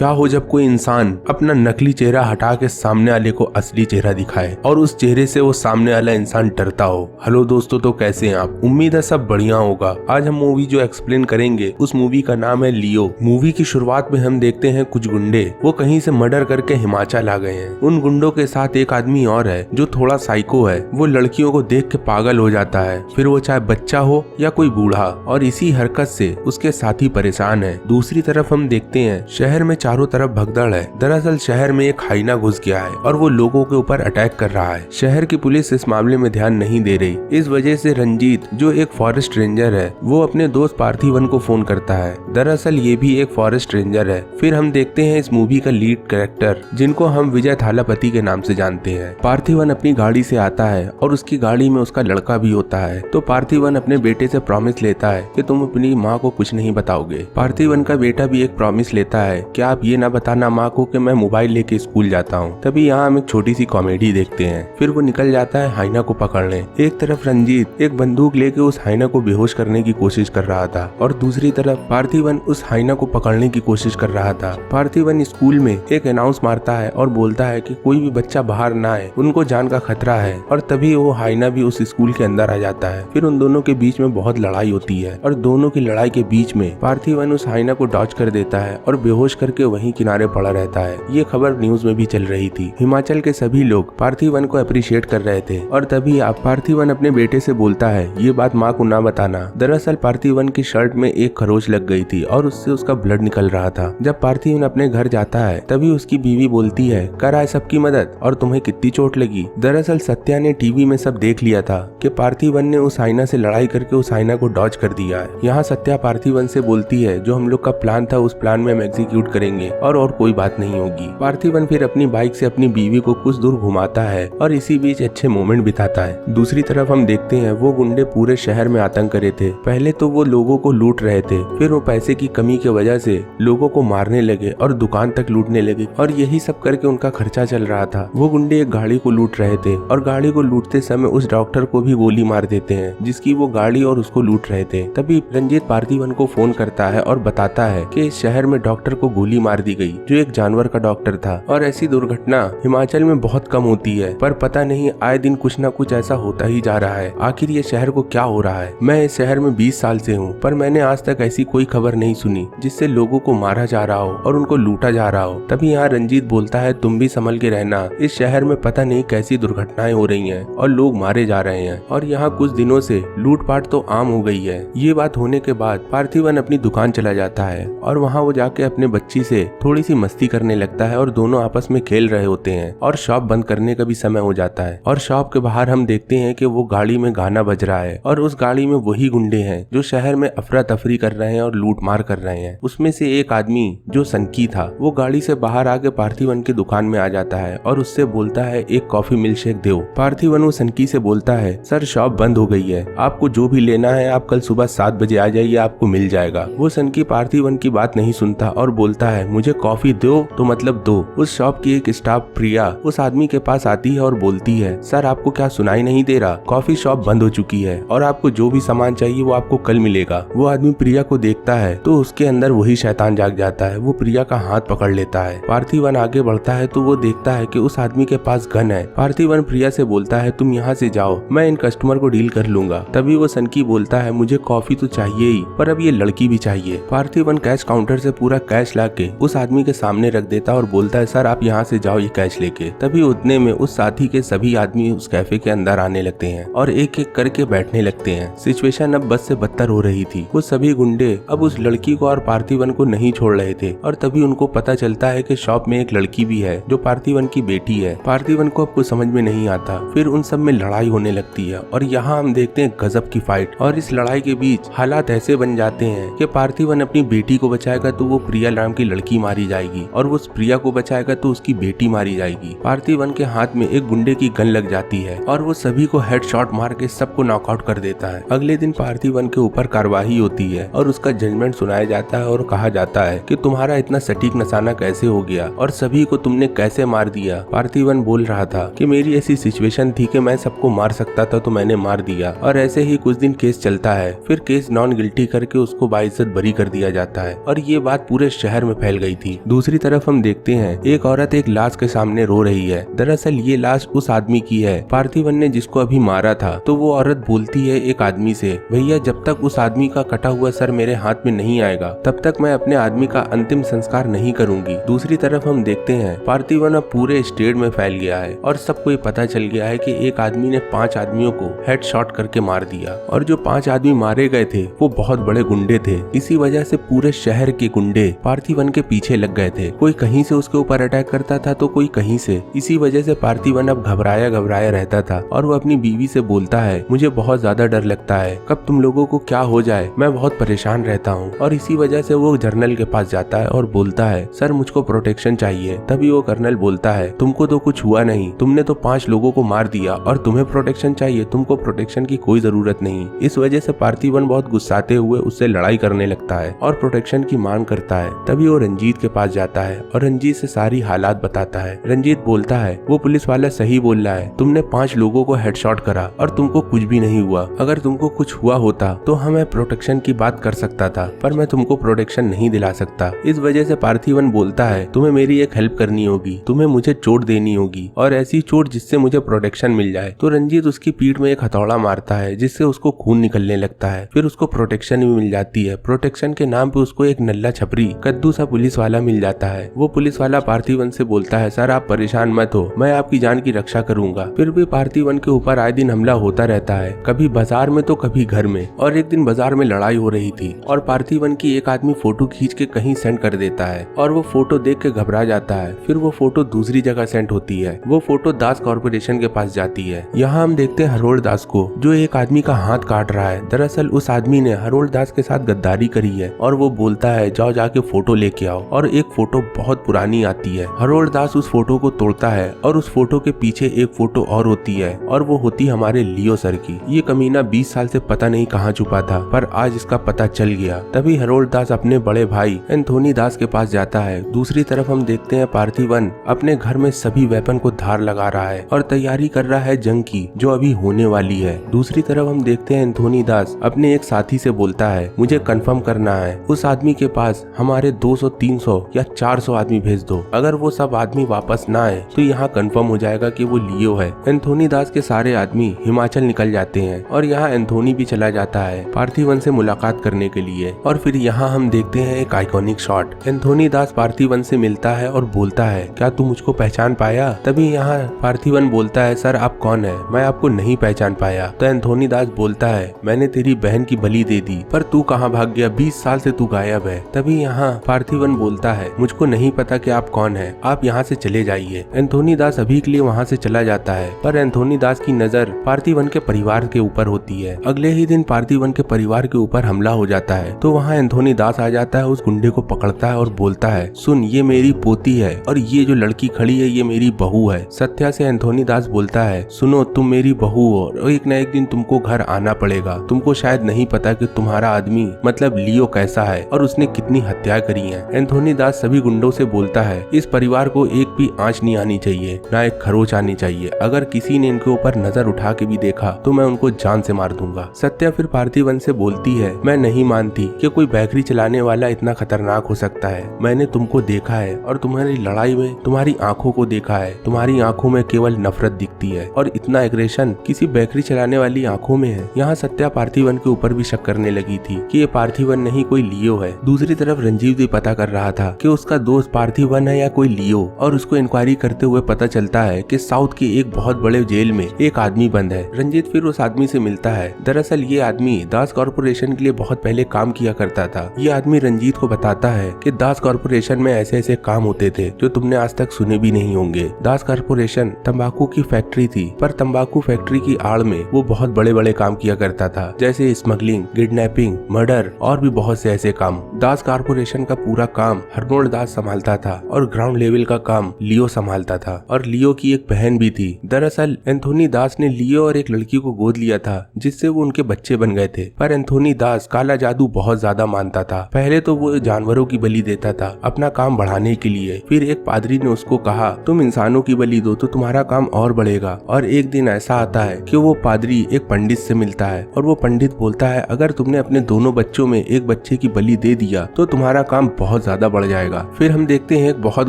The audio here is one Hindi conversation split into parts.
क्या हो जब कोई इंसान अपना नकली चेहरा हटा के सामने वाले को असली चेहरा दिखाए और उस चेहरे से वो सामने वाला इंसान डरता हो। हेलो दोस्तों, तो कैसे हैं आप? उम्मीद है सब बढ़िया होगा। आज हम मूवी जो एक्सप्लेन करेंगे उस मूवी का नाम है लियो। मूवी की शुरुआत में हम देखते हैं कुछ गुंडे वो कहीं से मर्डर करके हिमाचल आ गए हैं। उन गुंडों के साथ एक आदमी और है जो थोड़ा साइको है। वो लड़कियों को देख के पागल हो जाता है, फिर वो चाहे बच्चा हो या कोई बूढ़ा, और इसी हरकत से उसके साथी परेशान है। दूसरी तरफ हम देखते हैं शहर में चारों तरफ भगदड़ है। दरअसल शहर में एक हाइना घुस गया है और वो लोगों के ऊपर अटैक कर रहा है। शहर की पुलिस इस मामले में ध्यान नहीं दे रही। इस वजह से रंजीत जो एक फॉरेस्ट रेंजर है वो अपने दोस्त पार्थिवन को फोन करता है। दरअसल ये भी एक फॉरेस्ट रेंजर है। फिर हम देखते हैं इस मूवी का लीड कैरेक्टर जिनको हम विजय थालापति के नाम से जानते हैं। पार्थिवन अपनी गाड़ी से आता है और उसकी गाड़ी में उसका लड़का भी होता है। तो पार्थिवन अपने बेटे से प्रॉमिस लेता है कि तुम अपनी माँ को कुछ नहीं बताओगे। पार्थिवन का बेटा भी एक प्रॉमिस लेता है कि आप ये ना बताना माँ को कि मैं मोबाइल लेके स्कूल जाता हूँ। तभी यहाँ हम एक छोटी सी कॉमेडी देखते हैं। फिर वो निकल जाता है हाइना को पकड़ने। एक तरफ रंजीत एक बंदूक लेके उस हाइना को बेहोश करने की कोशिश कर रहा था और दूसरी तरफ पार्थिवन उस हाइना को पकड़ने की कोशिश कर रहा था। पार्थिवन स्कूल में एक अनाउंस मारता है और बोलता है कि कोई भी बच्चा बाहर ना आए, उनको जान का खतरा है। और तभी वो हाइना भी उस स्कूल के अंदर आ जाता है। फिर उन दोनों के बीच में बहुत लड़ाई होती है और दोनों की लड़ाई के बीच में पार्थिवन उस हाइना को डॉच कर देता है और बेहोश करके वहीं किनारे पड़ा रहता है। ये खबर न्यूज में भी चल रही थी। हिमाचल के सभी लोग पार्थिवन को अप्रिशिएट कर रहे थे और तभी पार्थिवन अपने बेटे से बोलता है ये बात माँ को ना बताना। दरअसल पार्थिवन की शर्ट में एक खरोच लग गई थी और उससे उसका ब्लड निकल रहा था। जब पार्थिवन अपने घर जाता है तभी उसकी बीवी बोलती है कर आए सबकी मदद, और तुम्हें कितनी चोट लगी। दरअसल सत्या ने टीवी में सब देख लिया था कि पार्थिवन ने उस हाइना से लड़ाई करके उस हाइना को डॉच कर दिया है। यहाँ सत्या पार्थिवन से बोलती है जो हम लोग का प्लान था उस प्लान में हम एग्जीक्यूट करेंगे और कोई बात नहीं होगी। पार्थिवन फिर अपनी बाइक से अपनी बीवी को कुछ दूर घुमाता है और इसी बीच अच्छे मोमेंट बिताता है। दूसरी तरफ हम देखते हैं वो गुंडे पूरे शहर में आतंक करे थे। पहले तो वो लोगों को लूट रहे थे, फिर वो पैसे की कमी की वजह से लोगों को मारने लगे और दुकान तक लूटने लगे और यही सब करके उनका खर्चा चल रहा था। वो गुंडे एक गाड़ी को लूट रहे थे और गाड़ी को लूटते समय उस डॉक्टर को भी गोली मार देते हैं जिसकी वो गाड़ी और उसको लूट रहे थे। तभी रंजीत पार्थिवन को फोन करता है और बताता है कि इस शहर में डॉक्टर को गोली मार दी गई जो एक जानवर का डॉक्टर था और ऐसी दुर्घटना हिमाचल में बहुत कम होती है, पर पता नहीं आए दिन कुछ ना कुछ ऐसा होता ही जा रहा है। आखिर ये शहर को क्या हो रहा है? मैं इस शहर में 20 साल से हूँ पर मैंने आज तक ऐसी कोई खबर नहीं सुनी जिससे लोगों को मारा जा रहा हो और उनको लूटा जा रहा हो। तभी यहाँ रंजीत बोलता है तुम भी संभल के रहना, इस शहर में पता नहीं कैसी दुर्घटनाएं हो रही हैं और लोग मारे जा रहे हैं और यहाँ कुछ दिनों से लूटपाट तो आम हो गई है। ये बात होने के बाद पार्थिवन अपनी दुकान चला जाता है और वहाँ वो जाके अपने बच्ची से थोड़ी सी मस्ती करने लगता है और दोनों आपस में खेल रहे होते हैं और शॉप बंद करने का भी समय हो जाता है। और शॉप के बाहर हम देखते हैं कि वो गाड़ी में गाना बज रहा है और उस गाड़ी में वही गुंडे हैं जो शहर में अफरा तफरी कर रहे हैं और लूट मार कर रहे हैं। उसमें से एक आदमी जो सनकी था वो गाड़ी से बाहर आके पार्थिवन की दुकान में आ जाता है और उससे बोलता है एक कॉफी मिल्क शेक दो। पार्थिवन वो सनकी से बोलता है सर शॉप बंद हो गई है, आपको जो भी लेना है आप कल सुबह 7 बजे आ जाइए, आपको मिल जाएगा। वो सनकी पार्थिवन की बात नहीं सुनता और बोलता है मुझे कॉफी दो तो मतलब दो। उस शॉप की एक स्टाफ प्रिया उस आदमी के पास आती है और बोलती है सर आपको क्या सुनाई नहीं दे रहा, कॉफी शॉप बंद हो चुकी है और आपको जो भी सामान चाहिए वो आपको कल मिलेगा। वो आदमी प्रिया को देखता है तो उसके अंदर वही शैतान जाग जाता है। वो प्रिया का हाथ पकड़ लेता है। पार्थिवन आगे बढ़ता है तो वो देखता है कि उस आदमी के पास गन है। पार्थिवन प्रिया से बोलता है तुम यहाँ से जाओ, मैं इन कस्टमर को डील कर लूंगा। तभी वो सनकी बोलता है मुझे कॉफी तो चाहिए ही पर अब ये लड़की भी चाहिए। पार्थिवन कैश काउंटर से पूरा कैश लाके उस आदमी के सामने रख देता और बोलता है सर आप यहाँ से जाओ ये कैश लेके। तभी उतने में उस साथी के सभी आदमी उस कैफे के अंदर आने लगते हैं और एक एक करके बैठने लगते हैं। सिचुएशन अब बस से बदतर हो रही थी। वो सभी गुंडे अब उस लड़की को और पार्थिवन को नहीं छोड़ रहे थे और तभी उनको पता चलता है कि शॉप में एक लड़की भी है जो पार्थिवन की बेटी है। पार्थिवन को अब कुछ समझ में नहीं आता। फिर उन सब में लड़ाई होने लगती है और यहाँ हम देखते हैं गजब की फाइट। और इस लड़ाई के बीच हालात ऐसे बन जाते हैं कि पार्थिवन अपनी बेटी को बचाएगा तो वो प्रिया नाम की लड़की मारी जाएगी और वो प्रिया को बचाएगा तो उसकी बेटी मारी जाएगी। पार्थिवन के हाथ में एक गुंडे की गन लग जाती है और वो सभी को हेडशॉट मार के सबको नॉकआउट कर देता है। अगले दिन पार्थिवन के ऊपर कार्यवाही होती है और उसका जजमेंट सुनाया जाता है और कहा जाता है कि तुम्हारा इतना सटीक निशाना कैसे हो गया और सभी को तुमने कैसे मार दिया। पार्थिवन बोल रहा था कि मेरी ऐसी सिचुएशन थी कि मैं सबको मार सकता था तो मैंने मार दिया। और ऐसे ही कुछ दिन केस चलता है, फिर केस नॉन गिल्टी करके उसको बाइज्जत बरी कर दिया जाता है और ये बात पूरे शहर में फैल फैल गई थी। दूसरी तरफ हम देखते हैं एक औरत एक लाश के सामने रो रही है। दरअसल ये लाश उस आदमी की है पार्थिवन ने जिसको अभी मारा था। तो वो औरत बोलती है एक आदमी से, भैया जब तक उस आदमी का कटा हुआ सर मेरे हाथ में नहीं आएगा तब तक मैं अपने आदमी का अंतिम संस्कार नहीं करूंगी। दूसरी तरफ हम देखते हैं पार्थिवन अब पूरे स्टेट में फैल गया है और सबको ये पता चल गया है कि एक आदमी ने 5 आदमियों को हेडशॉट करके मार दिया और जो 5 आदमी मारे गए थे वो बहुत बड़े गुंडे थे। इसी वजह से पूरे शहर के गुंडे पार्थिवन के पीछे लग गए थे। कोई कहीं से उसके ऊपर अटैक करता था तो कोई कहीं से। इसी वजह से पार्थिवन अब घबराया घबराया रहता था और वो अपनी बीवी से बोलता है, मुझे बहुत ज्यादा डर लगता है, कब तुम लोगों को क्या हो जाए, मैं बहुत परेशान रहता हूँ। और इसी वजह से वो जनरल के पास जाता है और बोलता है, सर मुझको प्रोटेक्शन चाहिए। तभी वो कर्नल बोलता है, तुमको तो कुछ हुआ नहीं, तुमने तो 5 लोगों को मार दिया और तुम्हें प्रोटेक्शन चाहिए, तुमको प्रोटेक्शन की कोई जरूरत नहीं। इस वजह से पार्थिवन बहुत गुस्साते हुए उससे लड़ाई करने लगता है और प्रोटेक्शन की मांग करता है। तभी वो रंजीत के पास जाता है और रंजीत से सारी हालात बताता है। रंजीत बोलता है, वो पुलिस वाला सही बोल रहा है, तुमने 5 लोगों को हेडशॉट करा और तुमको कुछ भी नहीं हुआ। अगर तुमको कुछ हुआ होता तो हमें प्रोटेक्शन की बात कर सकता था, पर मैं तुमको प्रोटेक्शन नहीं दिला सकता। इस वजह से पार्थिवन बोलता है, तुम्हें मेरी एक हेल्प करनी होगी, तुम्हें मुझे चोट देनी होगी और ऐसी चोट जिससे मुझे प्रोटेक्शन मिल जाए। तो रंजीत उसकी पीठ में एक हथौड़ा मारता है जिससे उसको खून निकलने लगता है। फिर उसको प्रोटेक्शन भी मिल जाती है। प्रोटेक्शन के नाम पे उसको एक नल्ला छपरी कद्दू सा पुलिस वाला मिल जाता है। वो पुलिस वाला पार्थिवन से बोलता है, सर आप परेशान मत हो, मैं आपकी जान की रक्षा करूंगा। फिर भी पार्थिवन के ऊपर आए दिन हमला होता रहता है, कभी बाजार में तो कभी घर में। और एक दिन बाजार में लड़ाई हो रही थी और पार्थिवन की एक आदमी फोटो खींच के कहीं सेंड कर देता है और वो फोटो देख के घबरा जाता है। फिर वो फोटो दूसरी जगह सेंड होती है। वो फोटो दास कॉर्पोरेशन के पास जाती है। यहाँ हम देखते हैं हरोल्ड दास को जो एक आदमी का हाथ काट रहा है। दरअसल उस आदमी ने हरोल्ड दास के साथ गद्दारी करी है और वो बोलता है, जाओ जाके फोटो लेके आओ। और एक फोटो बहुत पुरानी आती है। हरोल्ड दास उस फोटो को तोड़ता है और उस फोटो के पीछे एक फोटो और होती है और वो होती हमारे लियो सर की। ये कमीना 20 साल से पता नहीं कहाँ छुपा था, पर आज इसका पता चल गया। तभी हरोल्ड दास अपने बड़े भाई एंथोनी दास के पास जाता है। दूसरी तरफ हम देखते हैं पार्थिवन अपने घर में सभी वेपन को धार लगा रहा है और तैयारी कर रहा है जंग की जो अभी होने वाली है। दूसरी तरफ हम देखते हैं एंथोनी दास अपने एक साथी से बोलता है, मुझे कंफर्म करना है उस आदमी के पास हमारे 200, 300 या 400 आदमी भेज दो। अगर वो सब आदमी वापस ना आए तो यहाँ कंफर्म हो जाएगा कि वो लियो है। एंथोनी दास के सारे आदमी हिमाचल निकल जाते हैं और यहाँ एंथोनी भी चला जाता है पार्थिवन से मुलाकात करने के लिए। और फिर यहाँ हम देखते हैं एक आइकॉनिक शॉट। एंथोनी दास पार्थिवन से मिलता है और बोलता है, क्या तू मुझको पहचान पाया? तभी यहाँ पार्थिवन बोलता है, सर आप कौन है? मैं आपको नहीं पहचान पाया। तो एंथोनी दास बोलता है, मैंने तेरी बहन की बलि दे दी, पर तू कहाँ भाग गया? 20 साल से तू गायब है। तभी यहाँ पार्थिवन बोलता है, मुझको नहीं पता कि आप कौन है, आप यहाँ से चले जाइए। एंथोनी दास अभी के लिए वहाँ से चला जाता है, पर एंथोनी दास की नजर पार्थिवन के परिवार के ऊपर होती है। अगले ही दिन पार्थिवन के परिवार के ऊपर हमला हो जाता है। तो वहाँ एंथोनी दास आ जाता है, उस गुंडे को पकड़ता है और बोलता है, सुन ये मेरी पोती है और ये जो लड़की खड़ी है ये मेरी बहू है। सत्या से एंथोनी दास बोलता है, सुनो तुम मेरी बहू हो और एक न एक दिन तुमको घर आना पड़ेगा। तुमको शायद नहीं पता कि तुम्हारा आदमी मतलब लियो कैसा है और उसने कितनी हत्याएं करी हैं। एंथोनी दास सभी गुंडों से बोलता है, इस परिवार को एक भी आंच नहीं आनी चाहिए, ना एक खरोच आनी चाहिए। अगर किसी ने इनके ऊपर नजर उठा के भी देखा तो मैं उनको जान से मार दूंगा। सत्या फिर पार्थिवन से बोलती है, मैं नहीं मानती कि कोई बेकरी चलाने वाला इतना खतरनाक हो सकता है। मैंने तुमको देखा है और तुम्हारी लड़ाई में तुम्हारी आंखों को देखा है। तुम्हारी आंखों में केवल नफरत दिखती है और इतना एग्रेशन किसी बेकरी चलाने वाली आंखों में है। यहाँ सत्या पार्थिवन के ऊपर भी शक करने लगी थी कि ये पार्थिवन नहीं कोई लियो है। दूसरी तरफ रंजीव भी पता कर रहा था कि उसका दोस्त पार्थिवन है या कोई लियो, और उसको इंक्वायरी करते हुए पता चलता है कि साउथ के एक बहुत बड़े जेल में एक आदमी बंद है। रंजीत फिर उस आदमी से मिलता है। दरअसल ये आदमी दास कॉर्पोरेशन के लिए बहुत पहले काम किया करता था। ये आदमी रंजीत को बताता है कि दास कॉर्पोरेशन में ऐसे ऐसे काम होते थे जो तुमने आज तक सुने भी नहीं होंगे। दास कॉर्पोरेशन तंबाकू की फैक्ट्री थी, पर तंबाकू फैक्ट्री की आड़ में वो बहुत बड़े बड़े काम किया करता था, जैसे स्मगलिंग, किडनैपिंग, मर्डर और भी बहुत से ऐसे काम। दास कॉर्पोरेशन का पूरा काम हरनोल्ड दास संभालता था और ग्राउंड लेवल का काम लियो संभालता था। और लियो की एक बहन भी थी। दरअसल एंथोनी दास ने लियो और एक लड़की को गोद लिया था जिससे वो उनके बच्चे बन गए थे। पर एंथोनी दास काला जादू बहुत ज्यादा मानता था। पहले तो वो जानवरों की बलि देता था अपना काम बढ़ाने के लिए। फिर एक पादरी ने उसको कहा, तुम इंसानों की बलि दो तो तुम्हारा काम और बढ़ेगा। और एक दिन ऐसा आता है कि वो पादरी एक पंडित से मिलता है और वो पंडित बोलता है, अगर तुमने अपने दोनों बच्चों में एक बच्चे की बलि दे दिया तो तुम्हारा काम बहुत बहुत ज्यादा बढ़ जाएगा। फिर हम देखते हैं एक बहुत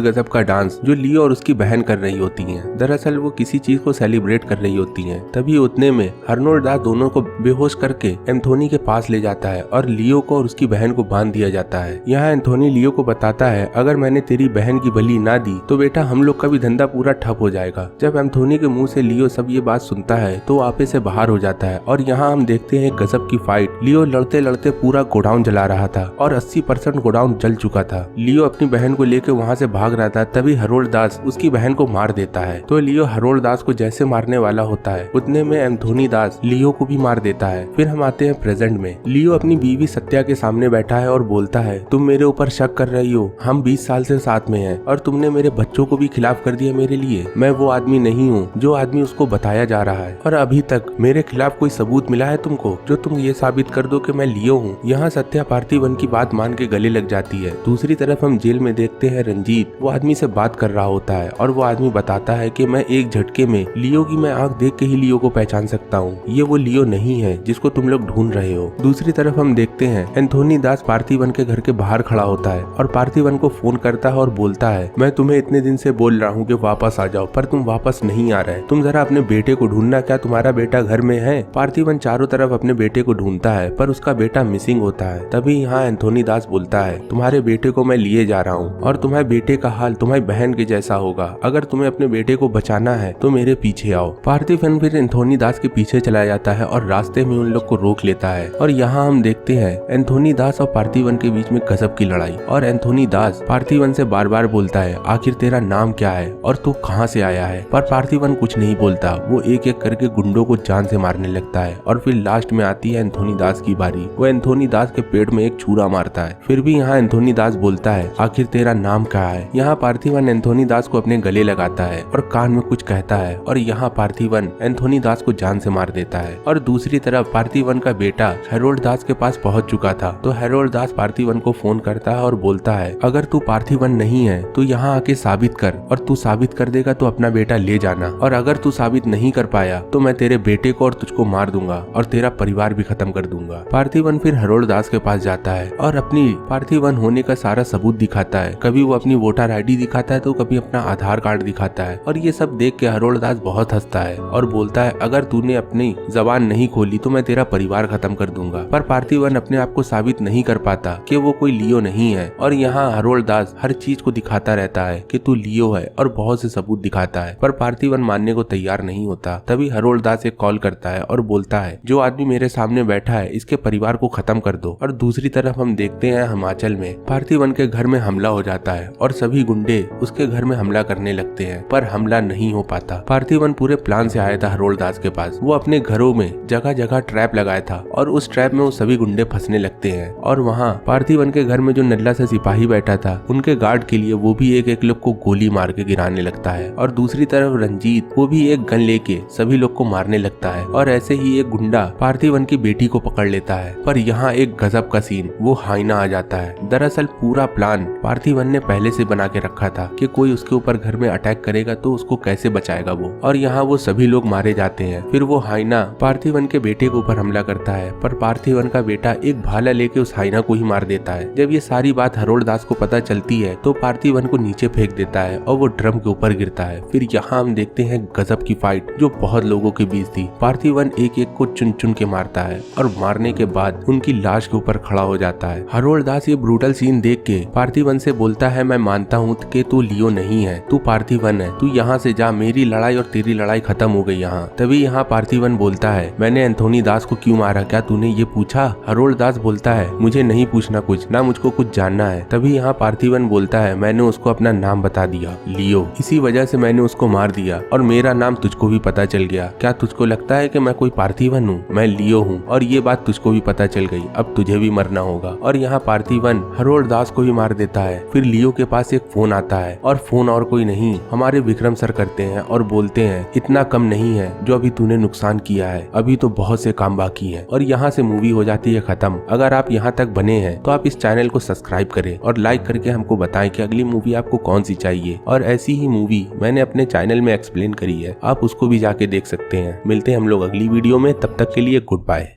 गजब का डांस जो लियो और उसकी बहन कर रही होती हैं। दरअसल वो किसी चीज को सेलिब्रेट कर रही होती हैं। तभी उतने में हरनोल्ड दास दोनों को बेहोश करके एंथोनी के पास ले जाता है और लियो को और उसकी बहन को बांध दिया जाता है। यहाँ एंथोनी लियो को बताता है, अगर मैंने तेरी बहन की बलि ना दी तो बेटा हम लोग का भी धंधा पूरा ठप हो जाएगा। जब एंथोनी के मुंह से लियो सब ये बात सुनता है तो आपे से बाहर हो जाता है और यहाँ हम देखते हैं गजब की फाइट। लियो लड़ते लड़ते पूरा गोडाउन जला रहा था और 80% गोडाउन जल चुका था। लियो अपनी बहन को लेकर वहाँ से भाग रहा था, तभी हरोल्ड दास उसकी बहन को मार देता है। तो लियो हरोल्ड दास को जैसे मारने वाला होता है उतने में एंथोनी दास लियो को भी मार देता है। फिर हम आते हैं प्रेजेंट में। लियो अपनी बीवी सत्या के सामने बैठा है और बोलता है, तुम मेरे ऊपर शक कर रही हो, हम 20 साल से साथ में हैं और तुमने मेरे बच्चों को भी खिलाफ कर दिया मेरे लिए। मैं वो आदमी नहीं हूँ जो आदमी उसको बताया जा रहा है और अभी तक मेरे खिलाफ कोई सबूत मिला है तुमको जो तुम ये साबित कर दो कि मैं लियो हूँ। यहाँ सत्या पार्थिवन की बात मान के गले लग जाती है। दूसरी तरफ हम जेल में देखते हैं रंजीत वो आदमी से बात कर रहा होता है और वो आदमी बताता है कि मैं एक झटके में लियो की मैं आंख देख के ही लियो को पहचान सकता हूँ, ये वो लियो नहीं है जिसको तुम लोग ढूंढ रहे हो। दूसरी तरफ हम देखते हैं एंथोनी दास पार्थिवन के घर के बाहर खड़ा होता है और पार्थिवन को फोन करता है और बोलता है, मैं तुम्हें इतने दिन से बोल रहा हूँ कि वापस आ जाओ पर तुम वापस नहीं आ रहे, तुम जरा अपने बेटे को ढूंढना, क्या तुम्हारा बेटा घर में है? पार्थिवन चारों तरफ अपने बेटे को ढूंढता है पर उसका बेटा मिसिंग होता है। तभी यहाँ एंथोनी दास बोलता है, तुम्हारे बेटे को मैं लिए जा रहा हूँ और तुम्हारे बेटे का हाल तुम्हारी बहन के जैसा होगा, अगर तुम्हें अपने बेटे को बचाना है तो मेरे पीछे आओ। पार्थिवन फिर एंथोनी दास के पीछे चला जाता है और रास्ते में उन लोग को रोक लेता है और यहाँ हम देखते हैं एंथोनी दास और पार्थिवन के बीच में गजब की लड़ाई। और एंथोनी दास पार्थिवन से बार बार बोलता है, आखिर तेरा नाम क्या है और तू कहाँ से आया है? पर पार्थिवन कुछ नहीं बोलता, वो एक एक करके गुंडों को जान से मारने लगता है और फिर लास्ट में आती है एंथोनी दास की बारी। वो एंथोनी दास के पेट में एक छुरा मारता है। फिर भी यहाँ एंथोनी दास बोलता है, आखिर तेरा नाम क्या है? यहाँ पार्थिवन एंथोनी दास को अपने गले लगाता है और कान में कुछ कहता है और यहाँ पार्थिवन एंथोनी दास को जान से मार देता है। और दूसरी तरफ पार्थिवन का बेटा हेरोल्ड दास के पास पहुंच चुका था तो हेरोल्ड दास पार्थिवन को फोन करता है और बोलता है, अगर तू पार्थिवन नहीं है तो यहाँ आके साबित कर और तू साबित कर देगा तो अपना बेटा ले जाना, और अगर तू साबित नहीं कर पाया तो मैं तेरे बेटे को और तुझको मार दूंगा और तेरा परिवार भी खत्म कर दूंगा। पार्थिवन फिर हेरोल्ड दास के पास जाता है और अपनी पार्थिवन होने का सारा सबूत दिखाता है। कभी वो अपनी वोटर आईडी दिखाता है तो कभी अपना आधार कार्ड दिखाता है और ये सब देख के हेरोल्ड दास बहुत हंसता है और बोलता है, अगर तूने अपनी जबान नहीं खोली तो मैं तेरा परिवार खत्म कर दूंगा। पर पार्थिवन अपने आप को साबित नहीं कर पाता कि वो कोई लियो नहीं है और यहाँ हेरोल्ड दास हर चीज को दिखाता रहता है कि तू लियो है और बहुत से सबूत दिखाता है पर पार्थिवन मानने को तैयार नहीं होता। तभी हेरोल्ड दास एक कॉल करता है और बोलता है, जो आदमी मेरे सामने बैठा है इसके परिवार को खत्म कर दो। और दूसरी तरफ हम देखते हैं हिमाचल में पार्थिवन के घर में हमला हो जाता है और सभी गुंडे उसके घर में हमला करने लगते हैं पर हमला नहीं हो पाता। पार्थिवन पूरे प्लान से आया था हेरोल्ड दास के पास, वो अपने घरों में जगह जगह ट्रैप लगाया था और उस ट्रैप में वो सभी गुंडे फंसने लगते हैं और वहाँ पार्थिवन के घर में जो नल्ला सा सिपाही बैठा था उनके गार्ड के लिए वो भी एक एक लोग को गोली मार के गिराने लगता है। और दूसरी तरफ रंजीत वो भी एक गन लेके सभी लोग को मारने लगता है और ऐसे ही एक गुंडा पार्थिवन की बेटी को पकड़ लेता है। पर यहाँ एक गजब का सीन, वो हाइना आ जाता है। दरअसल पूरा प्लान पार्थिवन ने पहले से बना के रखा था कि कोई उसके ऊपर घर में अटैक करेगा तो उसको कैसे बचाएगा वो, और यहाँ वो सभी लोग मारे जाते हैं। फिर वो हाइना पार्थिवन के बेटे के ऊपर हमला करता है पर पार्थिवन का बेटा एक भाला लेके उस हाइना को ही मार देता है। जब ये सारी बात हेरोल्ड दास को पता चलती है तो पार्थिवन को नीचे फेंक देता है और वो ड्रम के ऊपर गिरता है। फिर यहाँ हम देखते हैं गजब की फाइट जो बहुत लोगों के बीच थी। पार्थिवन एक एक को चुन चुन के मारता है और मारने के बाद उनकी लाश के ऊपर खड़ा हो जाता है। हेरोल्ड दास ये ब्रूटल सीन देख के पार्थिवन से बोलता है, मैं मानता हूँ कि तू लियो नहीं है, तू पार्थिवन है, तू यहाँ से जा, मेरी लड़ाई और तेरी लड़ाई खत्म हो गई यहाँ। तभी यहाँ पार्थिवन बोलता है, मैंने एंथोनी दास को क्यों मारा, क्या तूने ये पूछा? हेरोल्ड दास बोलता है, मुझे नहीं पूछना कुछ, ना मुझको कुछ जानना है। तभी यहाँ पार्थिवन बोलता है, मैंने उसको अपना नाम बता दिया, लियो, इसी वजह से मैंने उसको मार दिया और मेरा नाम तुझको भी पता चल गया। क्या तुझको लगता है कि मैं कोई पार्थिवन हूँ? मैं लियो हूँ और ये बात तुझको भी पता चल गई, अब तुझे भी मरना होगा। और यहाँ पार्थिवन हेरोल्ड दास को भी मार देता है। फिर लियो के पास एक फोन आता है और फोन और कोई नहीं हमारे विक्रम सर करते हैं और बोलते हैं, इतना कम नहीं है जो अभी तूने नुकसान किया है, अभी तो बहुत से काम बाकी है। और यहाँ से मूवी हो जाती है खत्म। अगर आप यहाँ तक बने हैं तो आप इस चैनल को सब्सक्राइब करें और लाइक करके हमको बताएं कि अगली मूवी आपको कौन सी चाहिए। और ऐसी ही मूवी मैंने अपने चैनल में एक्सप्लेन करी है, आप उसको भी जाके देख सकते हैं। मिलते हैं हम लोग अगली वीडियो में, तब तक के लिए गुड बाय।